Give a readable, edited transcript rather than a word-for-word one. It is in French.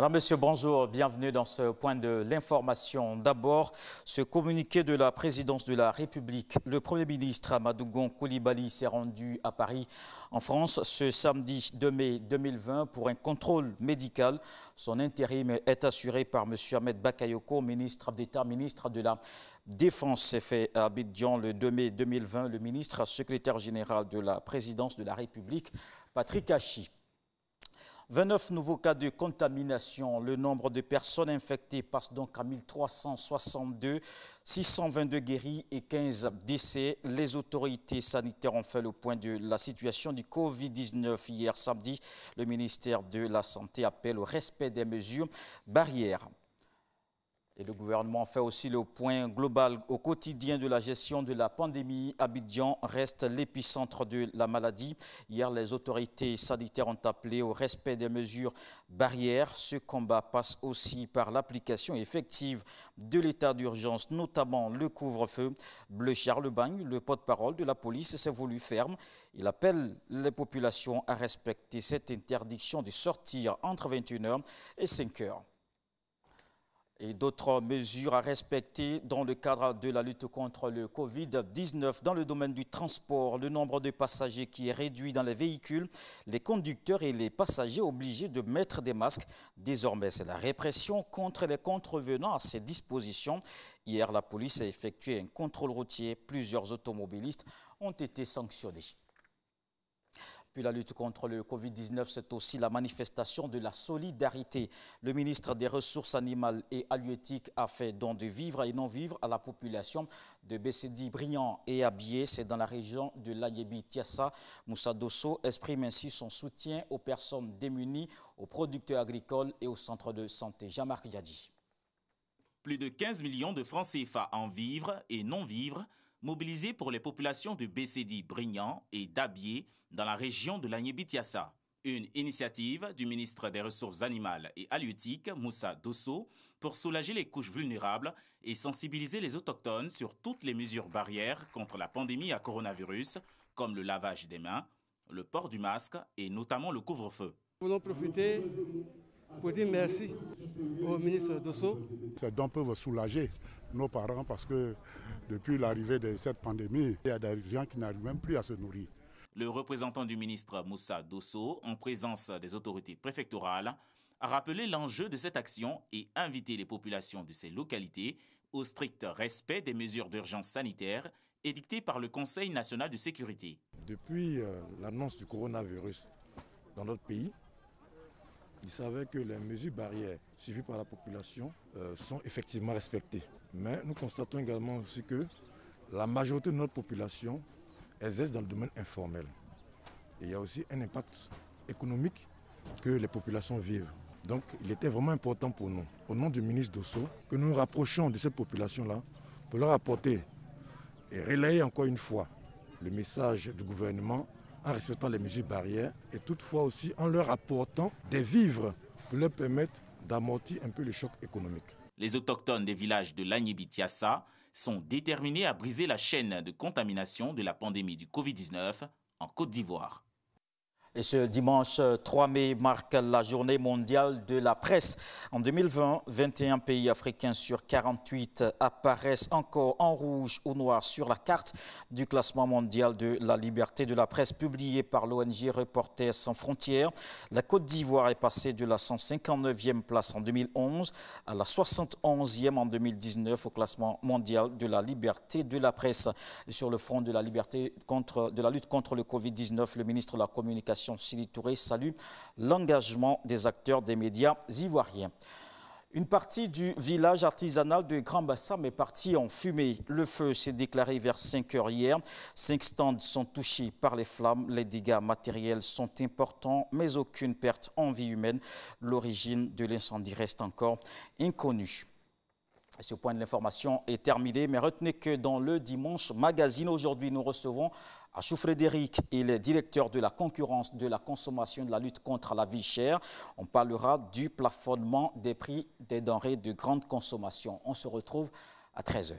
Madame, Monsieur, bonjour, bienvenue dans ce point de l'information. D'abord, ce communiqué de la présidence de la République. Le Premier ministre Amadou Gon Coulibaly s'est rendu à Paris, en France, ce samedi 2 mai 2020 pour un contrôle médical. Son intérim est assuré par M. Ahmed Bakayoko, ministre d'État, ministre de la Défense. C'est fait à Abidjan le 2 mai 2020. Le ministre secrétaire général de la présidence de la République, Patrick Hachi. 29 nouveaux cas de contamination. Le nombre de personnes infectées passe donc à 1362, 622 guéris et 15 décès. Les autorités sanitaires ont fait le point de la situation du Covid-19 hier samedi. Le ministère de la Santé appelle au respect des mesures barrières. Et le gouvernement fait aussi le point global au quotidien de la gestion de la pandémie. Abidjan reste l'épicentre de la maladie. Hier, les autorités sanitaires ont appelé au respect des mesures barrières. Ce combat passe aussi par l'application effective de l'état d'urgence, notamment le couvre-feu. Bleu Charlemagne, le porte-parole de la police, s'est voulu ferme. Il appelle les populations à respecter cette interdiction de sortir entre 21h et 5h. Et d'autres mesures à respecter dans le cadre de la lutte contre le Covid-19. Dans le domaine du transport, le nombre de passagers qui est réduit dans les véhicules, les conducteurs et les passagers obligés de mettre des masques. Désormais, c'est la répression contre les contrevenants à ces dispositions. Hier, la police a effectué un contrôle routier. Plusieurs automobilistes ont été sanctionnés. Puis la lutte contre le Covid-19, c'est aussi la manifestation de la solidarité. Le ministre des Ressources animales et halieutiques a fait don de vivres et non-vivres à la population de Bessedi, Briand et Abié. C'est dans la région de l'Agnébi-Tiassa. Moussa Dosso exprime ainsi son soutien aux personnes démunies, aux producteurs agricoles et aux centres de santé. Jean-Marc Diadji. Plus de 15 millions de francs CFA en vivres et non-vivres mobilisés pour les populations de Bessedi, Briand et d'Abié dans la région de l'Agnébi-Tiassa. Une initiative du ministre des Ressources animales et halieutiques, Moussa Dosso, pour soulager les couches vulnérables et sensibiliser les autochtones sur toutes les mesures barrières contre la pandémie à coronavirus, comme le lavage des mains, le port du masque et notamment le couvre-feu. Nous voulons profiter pour dire merci au ministre Dosso. Ces dons peuvent soulager nos parents parce que depuis l'arrivée de cette pandémie, il y a des gens qui n'arrivent même plus à se nourrir. Le représentant du ministre Moussa Dosso, en présence des autorités préfectorales, a rappelé l'enjeu de cette action et invité les populations de ces localités au strict respect des mesures d'urgence sanitaire édictées par le Conseil national de sécurité. Depuis l'annonce du coronavirus dans notre pays, il savait que les mesures barrières suivies par la population sont effectivement respectées. Mais nous constatons également aussi que la majorité de notre population exerce dans le domaine informel. Et il y a aussi un impact économique que les populations vivent. Donc il était vraiment important pour nous, au nom du ministre Dosso, que nous nous rapprochions de cette population-là pour leur apporter et relayer encore une fois le message du gouvernement en respectant les mesures barrières et toutefois aussi en leur apportant des vivres pour leur permettre d'amortir un peu le choc économique. Les autochtones des villages de l'Agnébi-Tiassa sont déterminés à briser la chaîne de contamination de la pandémie du Covid-19 en Côte d'Ivoire. Et ce dimanche 3 mai marque la journée mondiale de la presse. En 2020, 21 pays africains sur 48 apparaissent encore en rouge ou noir sur la carte du classement mondial de la liberté de la presse publié par l'ONG Reporters sans frontières. La Côte d'Ivoire est passée de la 159e place en 2011 à la 71e en 2019 au classement mondial de la liberté de la presse. Et sur le front de la lutte contre le Covid-19, le ministre de la Communication Sili Touré salue l'engagement des acteurs des médias ivoiriens. Une partie du village artisanal de Grand Bassam est partie en fumée. Le feu s'est déclaré vers 5 heures hier. 5 stands sont touchés par les flammes. Les dégâts matériels sont importants, mais aucune perte en vie humaine. L'origine de l'incendie reste encore inconnue. Ce point de l'information est terminé, mais retenez que dans le Dimanche Magazine, aujourd'hui, nous recevons Achou Frédéric, il est directeur de la concurrence, de la consommation et de la lutte contre la vie chère. On parlera du plafonnement des prix des denrées de grande consommation. On se retrouve à 13 h.